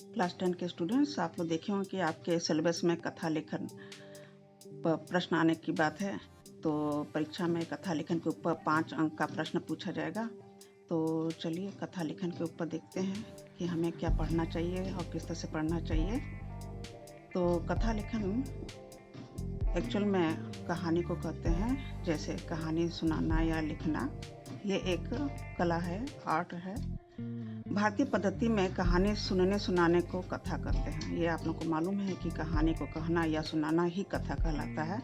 Class 10 के students, आप लोग देखे हों कि आपके सिलेबस में कथा लेखन पर प्रश्न आने की बात है। तो परीक्षा में कथा लेखन के ऊपर 5 अंक का प्रश्न पूछा जाएगा। तो चलिए कथा लेखन के ऊपर देखते हैं कि हमें क्या पढ़ना चाहिए और किस तरह से पढ़ना चाहिए। तो कथा लेखन एक्चुअल में कहानी को कहते हैं, जैसे कहानी सुनाना या लिखना, ये एक कला है, आर्ट है। भारतीय पद्धति में कहानी सुनने सुनाने को कथा कहते हैं। ये आप लोग को मालूम है कि कहानी को कहना या सुनाना ही कथा कहलाता है।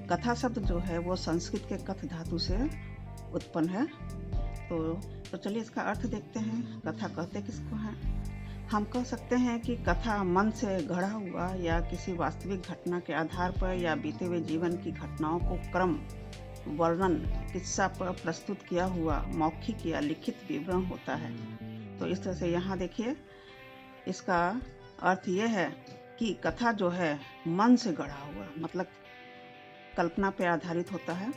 कथा शब्द जो है वो संस्कृत के कथ धातु से उत्पन्न है। तो चलिए इसका अर्थ देखते हैं। कथा कहते किसको हैं? हम कह सकते हैं कि कथा मन से गढ़ा हुआ या किसी वास्तविक घटना के आधार पर या बीते हुए जीवन की घटनाओं को क्रम, वर्णन, किस्सा पर प्रस्तुत किया हुआ मौखिक या लिखित विवरण होता है। तो इस तरह से यहाँ देखिए, इसका अर्थ यह है कि कथा जो है मन से गढ़ा हुआ, मतलब कल्पना पर आधारित होता है,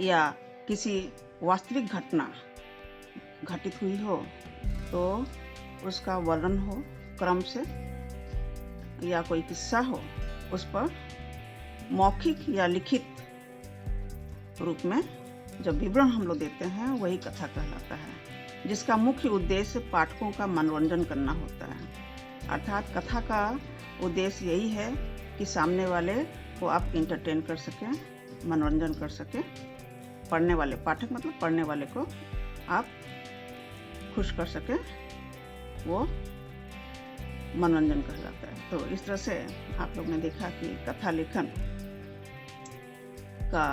या किसी वास्तविक घटना घटित हुई हो तो उसका वर्णन हो क्रम से, या कोई किस्सा हो उस पर मौखिक या लिखित रूप में जब विवरण हम लोग देते हैं वही कथा कहलाता है, जिसका मुख्य उद्देश्य पाठकों का मनोरंजन करना होता है। अर्थात कथा का उद्देश्य यही है कि सामने वाले को आप इंटरटेन कर सकें, मनोरंजन कर सकें। पढ़ने वाले, पाठक मतलब पढ़ने वाले को आप खुश कर सकें, वो मनोरंजन कहलाता है। तो इस तरह से आप लोग ने देखा कि कथा लेखन का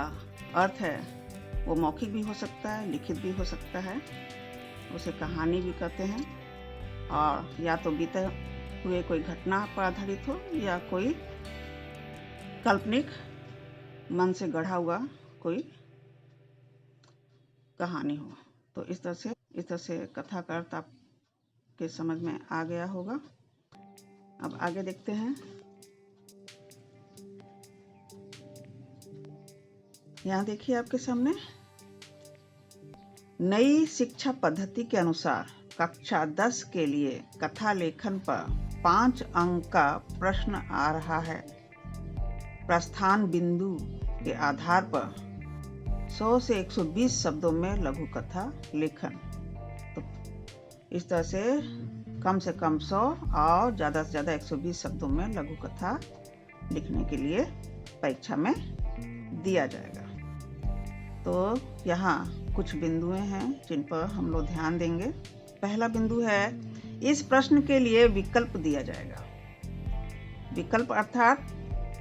अर्थ है वो मौखिक भी हो सकता है, लिखित भी हो सकता है, उसे कहानी भी कहते हैं, और या तो बीते हुए कोई घटना पर आधारित हो या कोई काल्पनिक मन से गढ़ा हुआ कोई कहानी हो। तो इस तरह से कथा का अर्थ आपके समझ में आ गया होगा। अब आगे देखते हैं। यहाँ देखिए आपके सामने, नई शिक्षा पद्धति के अनुसार कक्षा 10 के लिए कथा लेखन पर 5 अंक का प्रश्न आ रहा है। प्रस्थान बिंदु के आधार पर 100 से 120 शब्दों में लघु कथा लेखन। तो इस तरह से कम 100 और ज़्यादा से ज़्यादा 120 शब्दों में लघु कथा लिखने के लिए परीक्षा में दिया जाएगा। तो यहाँ कुछ बिंदुएं हैं जिन पर हम लोग ध्यान देंगे। पहला बिंदु है, इस प्रश्न के लिए विकल्प दिया जाएगा। विकल्प अर्थात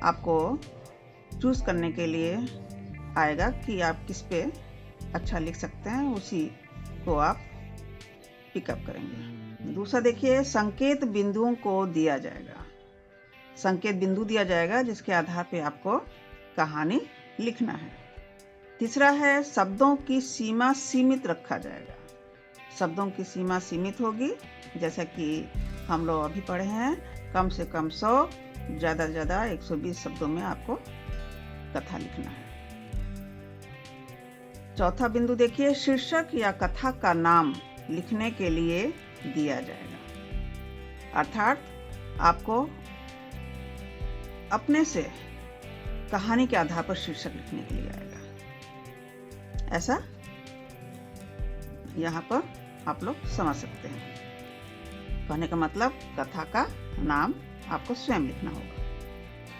आपको चूज करने के लिए आएगा कि आप किस पे अच्छा लिख सकते हैं, उसी को आप पिकअप करेंगे। दूसरा देखिए, संकेत बिंदुओं को दिया जाएगा। संकेत बिंदु दिया जाएगा जिसके आधार पे आपको कहानी लिखना है। तीसरा है, शब्दों की सीमा सीमित रखा जाएगा। शब्दों की सीमा सीमित होगी, जैसा कि हम लोग अभी पढ़े हैं, कम से कम 100, ज़्यादा से ज़्यादा 120 शब्दों में आपको कथा लिखना है। चौथा बिंदु देखिए, शीर्षक या कथा का नाम लिखने के लिए दिया जाएगा। अर्थात आपको अपने से कहानी के आधार पर शीर्षक लिखने के लिए आएगा। ऐसा यहाँ पर आप लोग समझ सकते हैं। कहने का मतलब कथा का नाम आपको स्वयं लिखना होगा।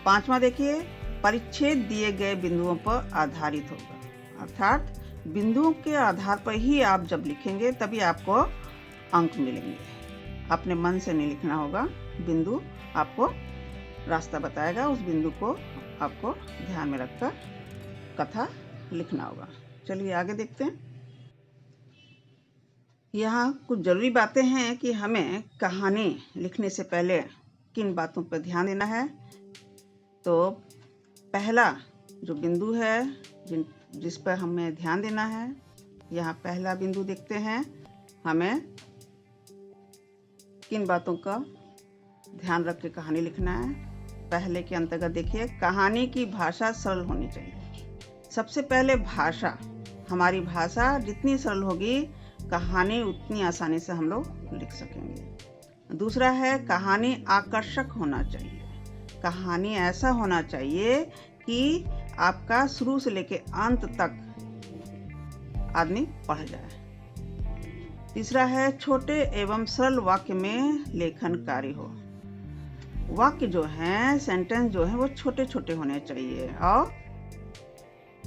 पांचवा देखिए, परिच्छेद दिए गए बिंदुओं पर आधारित होगा। अर्थात बिंदुओं के आधार पर ही आप जब लिखेंगे तभी आपको अंक मिलेंगे। अपने मन से नहीं लिखना होगा, बिंदु आपको रास्ता बताएगा, उस बिंदु को आपको ध्यान में रखकर कथा लिखना होगा। चलिए आगे देखते हैं। यहाँ कुछ जरूरी बातें हैं कि हमें कहानी लिखने से पहले किन बातों पर ध्यान देना है। तो पहला जो बिंदु है जिस पर हमें ध्यान देना है, यहाँ पहला बिंदु देखते हैं, हमें किन बातों का ध्यान रख के कहानी लिखना है। पहले के अंतर्गत देखिए, कहानी की भाषा सरल होनी चाहिए। सबसे पहले भाषा, हमारी भाषा जितनी सरल होगी कहानी उतनी आसानी से हम लोग लिख सकेंगे। दूसरा है कहानी आकर्षक होना चाहिए। कहानी ऐसा होना चाहिए कि आपका शुरू से लेके अंत तक आदमी पढ़ जाए। तीसरा है छोटे एवं सरल वाक्य में लेखन कार्य हो। वाक्य जो हैं, सेंटेंस जो हैं, वो छोटे छोटे होने चाहिए और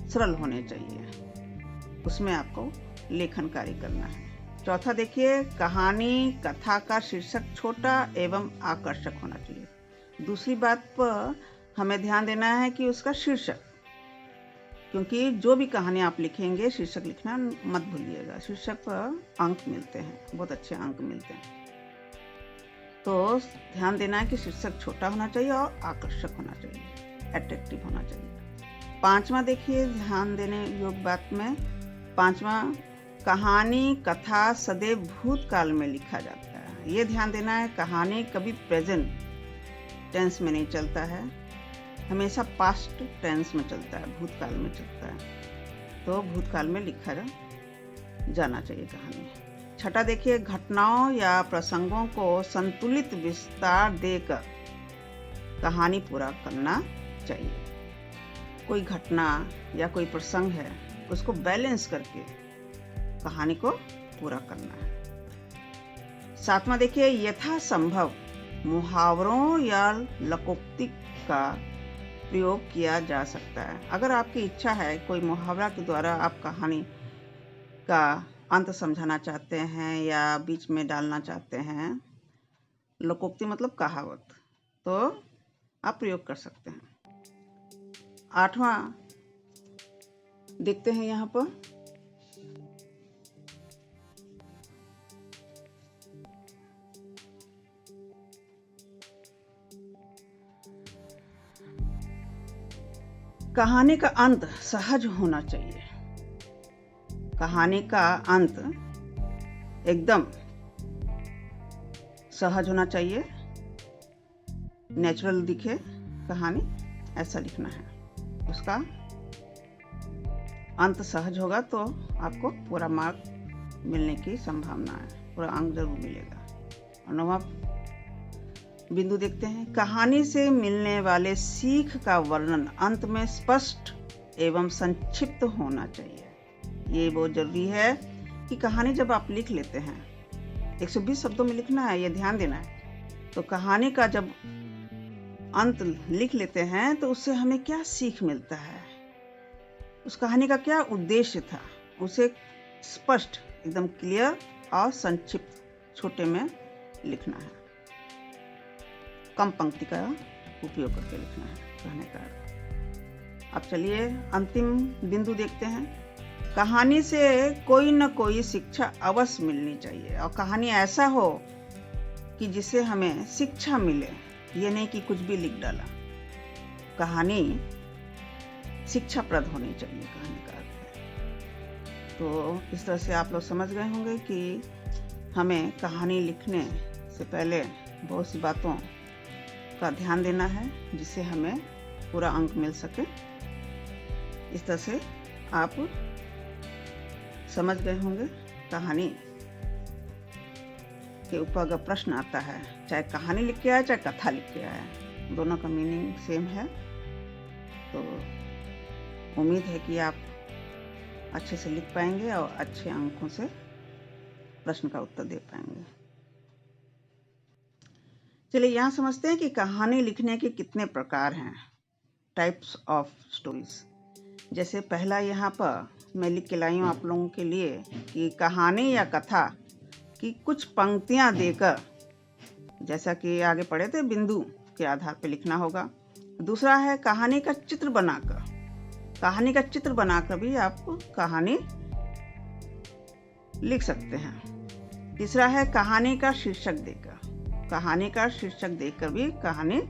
सरल होने चाहिए, उसमें आपको लेखन कार्य करना है। चौथा देखिए, कहानी कथा का शीर्षक छोटा एवं आकर्षक होना चाहिए। दूसरी बात पर हमें ध्यान देना है कि उसका शीर्षक, क्योंकि जो भी कहानी आप लिखेंगे शीर्षक लिखना मत भूलिएगा। शीर्षक पर अंक मिलते हैं, बहुत अच्छे अंक मिलते हैं, तो ध्यान देना है कि शीर्षक छोटा होना चाहिए और आकर्षक होना चाहिए, अट्रैक्टिव होना चाहिए। पांचवा देखिए, ध्यान देने योग्य बात में पांचवा, कहानी कथा सदैव भूतकाल में लिखा जाता है। ये ध्यान देना है, कहानी कभी प्रेजेंट टेंस में नहीं चलता है, हमेशा पास्ट टेंस में चलता है, भूतकाल में चलता है, तो भूतकाल में लिखा जाना चाहिए कहानी। छठा देखिए, घटनाओं या प्रसंगों को संतुलित विस्तार देकर कहानी पूरा करना चाहिए। कोई घटना या कोई प्रसंग है, उसको बैलेंस करके कहानी को पूरा करना है। सातवां देखिए, यथासंभव मुहावरों या लोकोक्ति का प्रयोग किया जा सकता है। अगर आपकी इच्छा है, कोई मुहावरा के द्वारा आप कहानी का अंत समझाना चाहते हैं या बीच में डालना चाहते हैं, लोकोक्ति मतलब कहावत, तो आप प्रयोग कर सकते हैं। आठवां देखते हैं यहाँ पर, कहानी का अंत सहज होना चाहिए। कहानी का अंत एकदम सहज होना चाहिए, नेचुरल दिखे कहानी, ऐसा लिखना है। उसका अंत सहज होगा तो आपको पूरा मार्क मिलने की संभावना है, पूरा अंक जरूर मिलेगा। और नौवां बिंदु देखते हैं, कहानी से मिलने वाले सीख का वर्णन अंत में स्पष्ट एवं संक्षिप्त होना चाहिए। ये बहुत जरूरी है कि कहानी जब आप लिख लेते हैं, 120 शब्दों में लिखना है, ये ध्यान देना है। तो कहानी का जब अंत लिख लेते हैं तो उससे हमें क्या सीख मिलता है, उस कहानी का क्या उद्देश्य था, उसे स्पष्ट, एकदम क्लियर और संक्षिप्त, छोटे में लिखना है। कम पंक्ति का उपयोग करके लिखना है कहने का। अब चलिए अंतिम बिंदु देखते हैं, कहानी से कोई न कोई शिक्षा अवश्य मिलनी चाहिए, और कहानी ऐसा हो कि जिससे हमें शिक्षा मिले, ये नहीं कि कुछ भी लिख डाला। कहानी शिक्षाप्रद होनी चाहिए, कहानी का अर्थ। तो इस तरह से आप लोग समझ गए होंगे कि हमें कहानी लिखने से पहले बहुत सी बातों का ध्यान देना है, जिससे हमें पूरा अंक मिल सके। इस तरह से आप समझ गए होंगे कहानी के ऊपर अगर प्रश्न आता है, चाहे कहानी लिख के आए चाहे कथा लिख के आए, दोनों का मीनिंग सेम है। तो उम्मीद है कि आप अच्छे से लिख पाएंगे और अच्छे अंकों से प्रश्न का उत्तर दे पाएंगे। चलिए यहाँ समझते हैं कि कहानी लिखने के कितने प्रकार हैं, टाइप्स ऑफ स्टोरीज। जैसे पहला यहाँ पर मैं लिख के लाई हूँ आप लोगों के लिए कि कहानी या कथा की कुछ पंक्तियाँ देकर, जैसा कि आगे पढ़े थे, बिंदु के आधार पर लिखना होगा। दूसरा है कहानी का चित्र बनाकर, कहानी का चित्र बनाकर भी आप कहानी लिख सकते हैं। तीसरा है कहानी का शीर्षक देकर, कहानी का शीर्षक देकर भी कहानी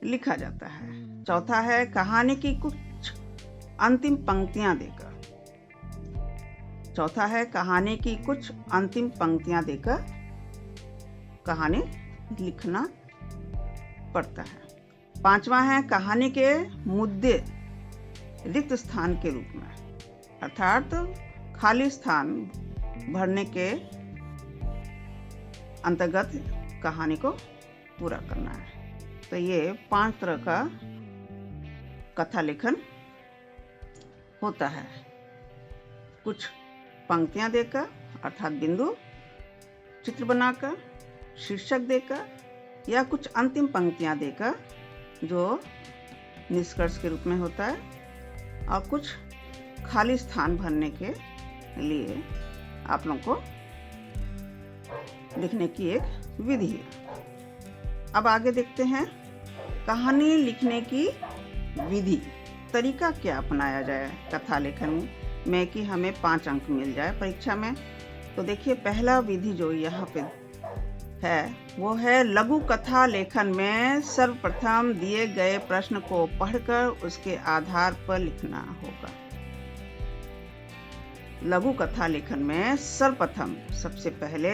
लिखा जाता है। चौथा है कहानी की कुछ अंतिम पंक्तियां देकर, चौथा है कहानी की कुछ अंतिम पंक्तियां देकर कहानी लिखना पड़ता है। पांचवा है कहानी के मुद्दे रिक्त स्थान के रूप में, अर्थात खाली स्थान भरने के अंतर्गत कहानी को पूरा करना है। तो ये 5 तरह का कथा लेखन होता है। कुछ पंक्तियां देकर अर्थात बिंदु, चित्र बनाकर, शीर्षक देकर या कुछ अंतिम पंक्तियां देकर जो निष्कर्ष के रूप में होता है, और कुछ खाली स्थान भरने के लिए आप लोगों को लिखने की एक विधि है। अब आगे देखते हैं कहानी लिखने की विधि, तरीका क्या अपनाया जाए कथा लेखन में कि हमें 5 अंक मिल जाए परीक्षा में। तो देखिए, पहला विधि जो यहाँ पे है वो है लघु कथा लेखन में सर्वप्रथम दिए गए प्रश्न को पढ़कर उसके आधार पर लिखना होगा। लघु कथा लेखन में सर्वप्रथम सबसे पहले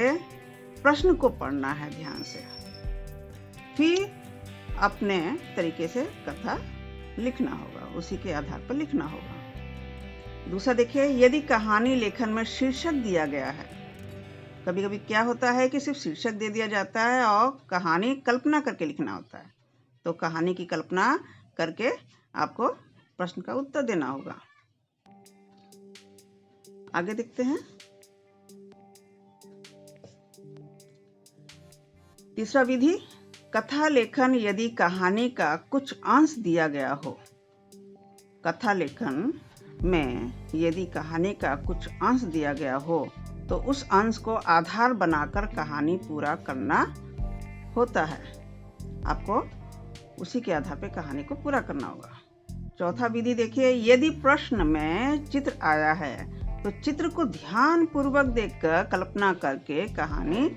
प्रश्न को पढ़ना है ध्यान से, फिर अपने तरीके से कथा लिखना होगा, उसी के आधार पर लिखना होगा। दूसरा देखिए, यदि कहानी लेखन में शीर्षक दिया गया है, कभी कभी क्या होता है कि सिर्फ शीर्षक दे दिया जाता है और कहानी कल्पना करके लिखना होता है। तो कहानी की कल्पना करके आपको प्रश्न का उत्तर देना होगा। आगे देखते हैं। तीसरा विधि, कथा लेखन यदि कहानी का कुछ अंश दिया गया हो। कथा लेखन में यदि कहानी का कुछ अंश दिया गया हो तो उस अंश को आधार बनाकर कहानी पूरा करना होता है। आपको उसी के आधार पर कहानी को पूरा करना होगा। चौथा विधि देखिए, यदि प्रश्न में चित्र आया है तो चित्र को ध्यान पूर्वक देखकर कल्पना करके कहानी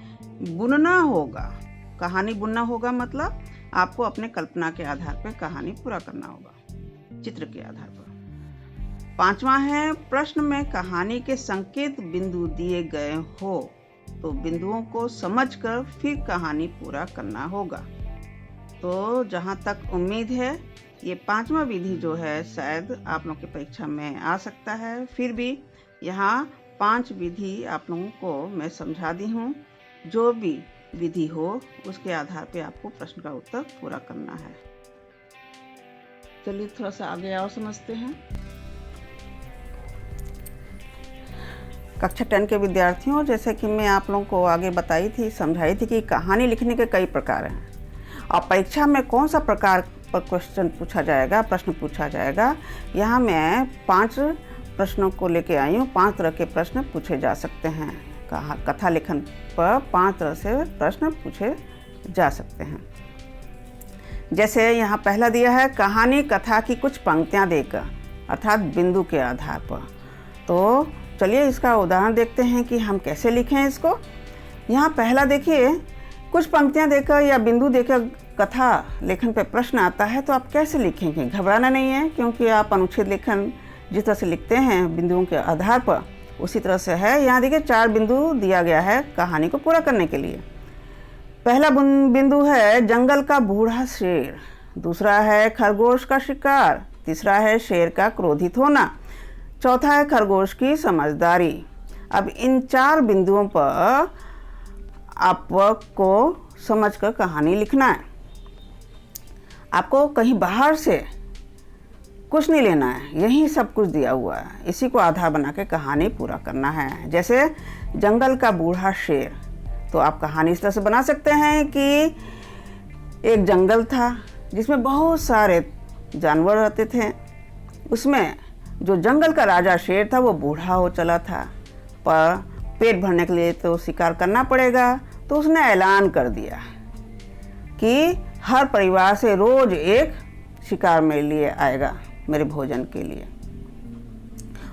बुनना होगा। कहानी बुनना होगा मतलब आपको अपने कल्पना के आधार पर कहानी पूरा करना होगा, चित्र के आधार पर। पांचवा है, प्रश्न में कहानी के संकेत बिंदु दिए गए हो तो बिंदुओं को समझकर फिर कहानी पूरा करना होगा। तो जहाँ तक उम्मीद है ये 5वां विधि जो है शायद आप लोगों की परीक्षा में आ सकता है। फिर भी यहाँ 5 विधि आप लोगों को मैं समझा दी हूँ। जो भी विधि हो उसके आधार पे आपको प्रश्न का उत्तर पूरा करना है। चलिए थोड़ा सा आगे और समझते हैं। कक्षा 10 के विद्यार्थियों, जैसे कि मैं आप लोगों को आगे बताई थी, समझाई थी कि कहानी लिखने के कई प्रकार हैं और परीक्षा में कौन सा प्रकार पर क्वेश्चन पूछा जाएगा, प्रश्न पूछा जाएगा। यहाँ मैं 5 प्रश्नों को लेके आई हूँ। 5 तरह के प्रश्न पूछे जा सकते हैं। कथा लेखन पर 5 तरह से प्रश्न पूछे जा सकते हैं। जैसे यहाँ पहला दिया है, कहानी कथा की कुछ पंक्तियाँ देकर अर्थात बिंदु के आधार पर। तो चलिए इसका उदाहरण देखते हैं कि हम कैसे लिखें इसको। यहाँ पहला देखिए, कुछ पंक्तियाँ देकर या बिंदु देकर कथा लेखन पे प्रश्न आता है तो आप कैसे लिखेंगे। घबराना नहीं है, क्योंकि आप अनुच्छेद लेखन जिस तरह से लिखते हैं बिंदुओं के आधार पर उसी तरह से है। यहाँ देखिए 4 बिंदु दिया गया है कहानी को पूरा करने के लिए। पहला बिंदु है जंगल का बूढ़ा शेर, दूसरा है खरगोश का शिकार, तीसरा है शेर का क्रोधित होना, चौथा है खरगोश की समझदारी। अब इन 4 बिंदुओं पर आपको समझकर कहानी लिखना है। आपको कहीं बाहर से कुछ नहीं लेना है, यही सब कुछ दिया हुआ है, इसी को आधार बना के कहानी पूरा करना है। जैसे जंगल का बूढ़ा शेर, तो आप कहानी इस तरह से बना सकते हैं कि एक जंगल था जिसमें बहुत सारे जानवर रहते थे। उसमें जो जंगल का राजा शेर था वो बूढ़ा हो चला था, पर पेट भरने के लिए तो शिकार करना पड़ेगा। तो उसने ऐलान कर दिया कि हर परिवार से रोज एक शिकार मेरे लिए आएगा, मेरे भोजन के लिए।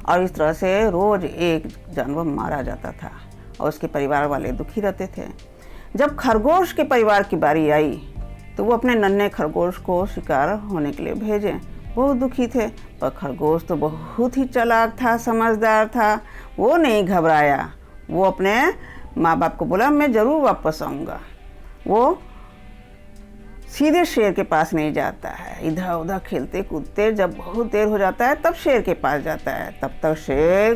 और इस तरह से रोज एक जानवर मारा जाता था और उसके परिवार वाले दुखी रहते थे। जब खरगोश के परिवार की बारी आई तो वो अपने नन्हे खरगोश को शिकार होने के लिए भेजे। बहुत दुखी थे, पर खरगोश तो बहुत ही चालाक था, समझदार था। वो नहीं घबराया, वो अपने माँ बाप को बोला मैं ज़रूर वापस आऊँगा। वो सीधे शेर के पास नहीं जाता है, इधर उधर खेलते कूदते जब बहुत देर हो जाता है तब शेर के पास जाता है। तब तक शेर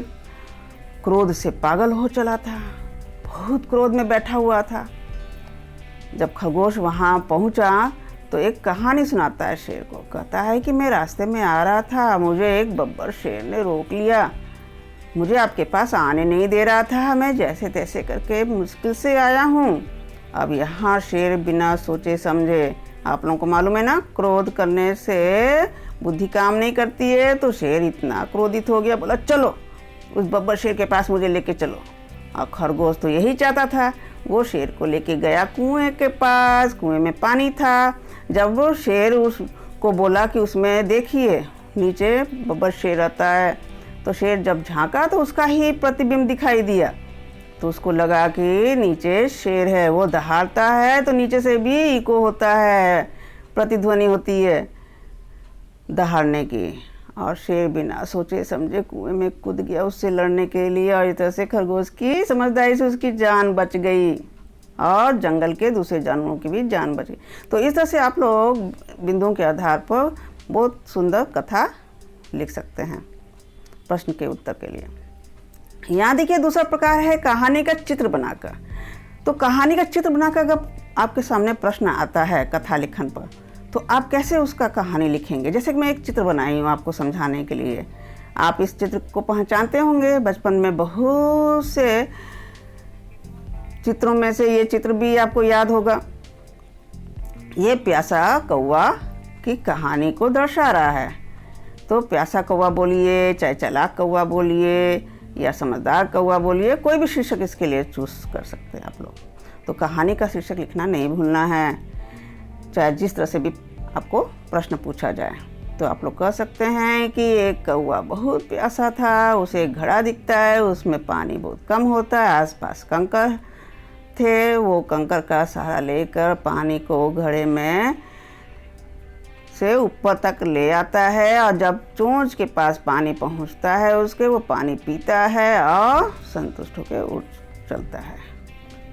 क्रोध से पागल हो चला था, बहुत क्रोध में बैठा हुआ था। जब खरगोश वहाँ पहुँचा तो एक कहानी सुनाता है शेर को। कहता है कि मैं रास्ते में आ रहा था, मुझे एक बब्बर शेर ने रोक लिया। मुझे आपके पास आने नहीं दे रहा था, मैं जैसे तैसे करके मुश्किल से आया हूँ। अब यहाँ शेर बिना सोचे समझे, आप लोगों को मालूम है ना, क्रोध करने से बुद्धि काम नहीं करती है, तो शेर इतना क्रोधित हो गया, बोला चलो उस बब्बर शेर के पास मुझे लेके चलो। और खरगोश तो यही चाहता था, वो शेर को लेके गया कुएं के पास। कुएं में पानी था। जब वो शेर उसको बोला कि उसमें देखिए नीचे बब्बर शेर आता है, तो शेर जब झांका तो उसका ही प्रतिबिंब दिखाई दिया। तो उसको लगा कि नीचे शेर है, वो दहाड़ता है तो नीचे से भी इको होता है, प्रतिध्वनि होती है दहाड़ने की। और शेर बिना सोचे समझे कुएं में कूद गया उससे लड़ने के लिए, और इस तरह से खरगोश की समझदारी से उसकी जान बच गई और जंगल के दूसरे जानवरों की भी जान बच गई। तो इस तरह से आप लोग बिंदुओं के आधार पर बहुत सुंदर कथा लिख सकते हैं प्रश्न के उत्तर के लिए। यहाँ देखिए दूसरा प्रकार है कहानी का चित्र बनाकर। तो कहानी का चित्र बनाकर अगर आपके सामने प्रश्न आता है कथा लिखन पर, तो आप कैसे उसका कहानी लिखेंगे। जैसे कि मैं एक चित्र बनाई हूँ आपको समझाने के लिए। आप इस चित्र को पहचानते होंगे, बचपन में बहुत से चित्रों में से ये चित्र भी आपको याद होगा। ये प्यासा कौवा की कहानी को दर्शा रहा है। तो प्यासा कौवा बोलिए, चाहे चालाक कौवा बोलिए या समझदार कौवा बोलिए, कोई भी शीर्षक इसके लिए चूज कर सकते हैं आप लोग। तो कहानी का शीर्षक लिखना नहीं भूलना है, चाहे जिस तरह से भी आपको प्रश्न पूछा जाए। तो आप लोग कह सकते हैं कि एक कौवा बहुत प्यासा था, उसे एक घड़ा दिखता है, उसमें पानी बहुत कम होता है, आसपास कंकर थे। वो कंकर का सहारा लेकर पानी को घड़े में से ऊपर तक ले आता है, और जब चोंच के पास पानी पहुंचता है उसके, वो पानी पीता है और संतुष्ट होकर उड़ चलता है।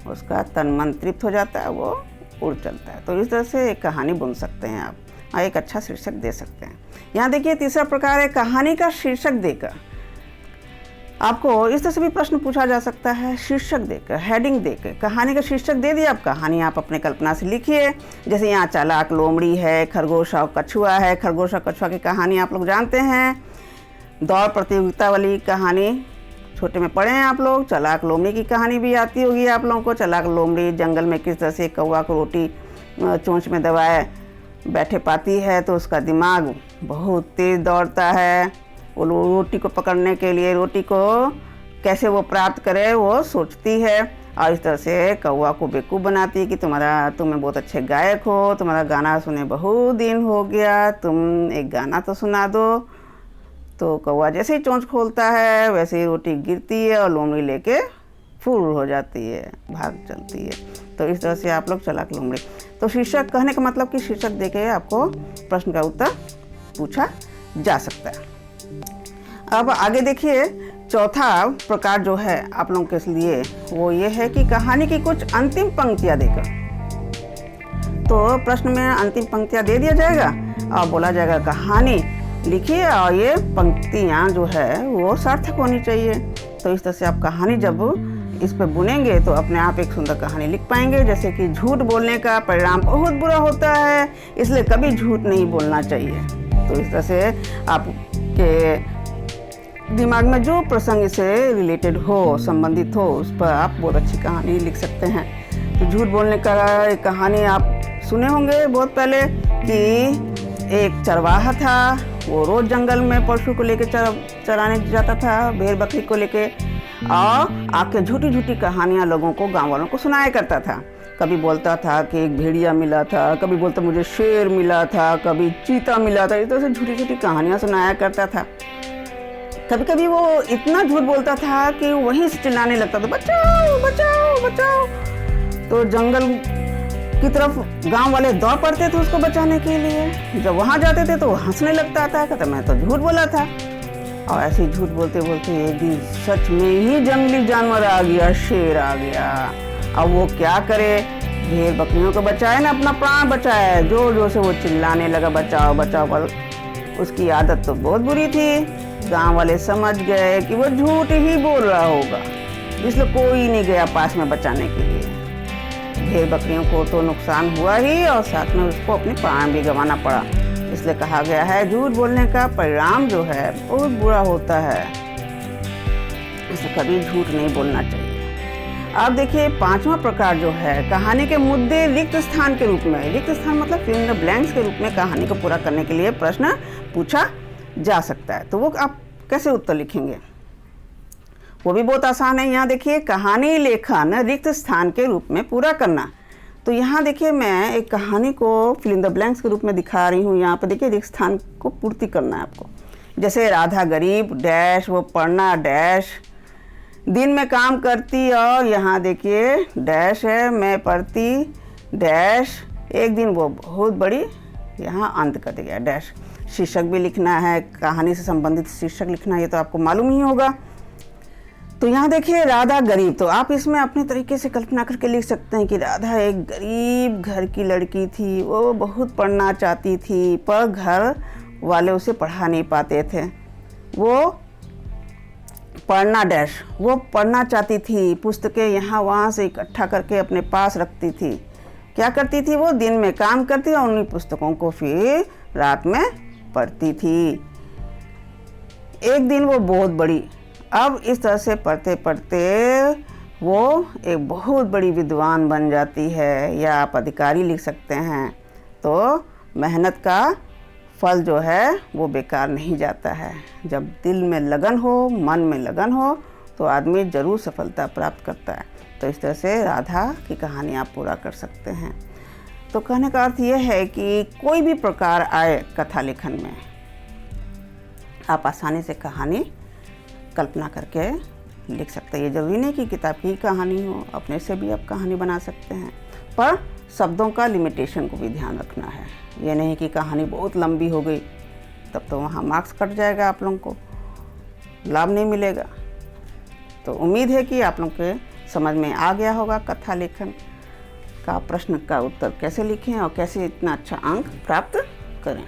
उसका तन मन तृप्त हो जाता है, वो उड़ चलता है। तो इस तरह से एक कहानी बुन सकते हैं आप, और एक अच्छा शीर्षक दे सकते हैं। यहाँ देखिए तीसरा प्रकार है कहानी का शीर्षक देकर। आपको इस तरह से भी प्रश्न पूछा जा सकता है, शीर्षक देकर, हेडिंग देकर। कहानी का शीर्षक दे दिया, आप कहानी आप अपने कल्पना से लिखिए। जैसे यहाँ चालाक लोमड़ी है, खरगोश और कछुआ है। खरगोश और कछुआ की कहानी आप लोग जानते हैं। दौड़ प्रतियोगिता वाली कहानी छोटे में पढ़े हैं आप लोग। चालाक लोमड़ी की कहानी भी आती होगी आप लोगों को। चालाक लोमड़ी जंगल में किस तरह से कौवा को रोटी चोंच में दबाए बैठे पाती है, तो उसका दिमाग बहुत तेज़ दौड़ता है। वो रोटी को पकड़ने के लिए, रोटी को कैसे वो प्राप्त करे वो सोचती है, और इस तरह से कौवा को बेवकूफ़ बनाती है कि तुम्हें बहुत अच्छे गायक हो, तुम्हारा गाना सुने बहुत दिन हो गया, तुम एक गाना तो सुना दो। तो कौवा जैसे ही चोंच खोलता है वैसे ही रोटी गिरती है और लोमड़ी लेके फुर हो जाती है, भाग चलती है। तो इस तरह से आप लोग चालाक लोमड़ी। तो शीर्षक कहने का मतलब कि शीर्षक देके आपको प्रश्न का उत्तर पूछा जा सकता है। अब आगे देखिए चौथा प्रकार जो है आप लोगों के लिए वो ये है कि कहानी की कुछ अंतिम पंक्तियां देकर। तो प्रश्न में अंतिम पंक्तियां दे दिया जाएगा और बोला जाएगा कहानी लिखिए, और ये पंक्तियां जो है वो सार्थक होनी चाहिए। तो इस तरह से आप कहानी जब इस पर बुनेंगे तो अपने आप एक सुंदर कहानी लिख पाएंगे। जैसे कि झूठ बोलने का परिणाम बहुत बुरा होता है, इसलिए कभी झूठ नहीं बोलना चाहिए। तो इस तरह से आपके दिमाग में जो प्रसंग से रिलेटेड हो, संबंधित हो, उस पर आप बहुत अच्छी कहानी लिख सकते हैं। तो झूठ बोलने का एक कहानी आप सुने होंगे बहुत पहले कि एक चरवाहा था, वो रोज़ जंगल में पशु को लेके चराने जाता था, भेड़ बकरी को लेके, और आके झूठी झूठी कहानियाँ लोगों को, गांव वालों को सुनाया करता था। कभी बोलता था कि एक भेड़िया मिला था, कभी बोलता मुझे शेर मिला था, कभी चीता मिला था। इस तरह से झूठी झूठी कहानियाँ सुनाया करता था। कभी कभी वो इतना झूठ बोलता था कि वहीं से चिल्लाने लगता था, बचाओ बचाओ बचाओ। तो जंगल की तरफ गांव वाले दौड़ पड़ते थे उसको बचाने के लिए। जब वहां जाते थे तो वो हंसने लगता था, कहता मैं तो झूठ बोला था। और ऐसे झूठ बोलते बोलते एक दिन सच में ही जंगली जानवर आ गया, शेर आ गया। अब वो क्या करे, भेड़ बकरियों को बचाए ना, अपना प्राण बचाए। जोर जोर से वो चिल्लाने लगा बचाओ बचाओ, पर उसकी आदत तो बहुत बुरी थी। गांव वाले समझ गए कि वो झूठ ही बोल रहा होगा, इसलिए कोई नहीं गया पास में बचाने के लिए। भेड़ बकरियों को तो नुकसान हुआ ही और साथ में उसको अपने प्राण भी गंवाना पड़ा। इसलिए कहा गया है झूठ बोलने का परिणाम जो है बहुत बुरा होता है, इसलिए कभी झूठ नहीं बोलना चाहिए। अब देखिए 5वां प्रकार जो है कहानी के मुद्दे रिक्त स्थान के रूप में, रिक्त स्थान मतलब फिल इन द ब्लैंक्स के रूप में कहानी को पूरा करने के लिए प्रश्न पूछा जा सकता है। तो वो आप कैसे उत्तर लिखेंगे, वो भी बहुत आसान है। यहाँ देखिए कहानी लेखन रिक्त स्थान के रूप में पूरा करना। तो यहाँ देखिए मैं एक कहानी को फिल इन द ब्लैंक्स के रूप में दिखा रही हूँ। यहाँ पर देखिए रिक्त स्थान को पूर्ति करना है आपको। जैसे राधा गरीब डैश, वो पढ़ना डैश, दिन में काम करती और यहाँ देखिए डैश है, मैं पढ़ती डैश, एक दिन वो बहुत बड़ी, यहाँ अंत कर दिया डैश। शीर्षक भी लिखना है, कहानी से संबंधित शीर्षक लिखना, ये तो आपको मालूम ही होगा। तो यहाँ देखिए राधा गरीब, तो आप इसमें अपने तरीके से कल्पना करके लिख सकते हैं कि राधा एक गरीब घर की लड़की थी, वो बहुत पढ़ना चाहती थी पर घर वाले उसे पढ़ा नहीं पाते थे। वो पढ़ना डैश, वो पढ़ना चाहती थी, पुस्तकें यहाँ वहाँ से इकट्ठा करके अपने पास रखती थी। क्या करती थी, वो दिन में काम करती और उन्हीं पुस्तकों को फिर रात में पढ़ती थी। एक दिन वो बहुत बड़ी, अब इस तरह से पढ़ते पढ़ते वो एक बहुत बड़ी विद्वान बन जाती है, या आप अधिकारी लिख सकते हैं। तो मेहनत का फल जो है वो बेकार नहीं जाता है। जब दिल में लगन हो, मन में लगन हो, तो आदमी ज़रूर सफलता प्राप्त करता है। तो इस तरह से राधा की कहानी आप पूरा कर सकते हैं। तो कहने का अर्थ ये है कि कोई भी प्रकार आए कथा लेखन में, आप आसानी से कहानी कल्पना करके लिख सकते हैं। ये जरूरी नहीं कि किताब की कहानी हो, अपने से भी आप कहानी बना सकते हैं, पर शब्दों का लिमिटेशन को भी ध्यान रखना है। ये नहीं कि कहानी बहुत लंबी हो गई, तब तो वहाँ मार्क्स कट जाएगा, आप लोगों को लाभ नहीं मिलेगा। तो उम्मीद है कि आप लोग के समझ में आ गया होगा कथा लेखन का प्रश्न का उत्तर कैसे लिखें और कैसे इतना अच्छा अंक प्राप्त करें।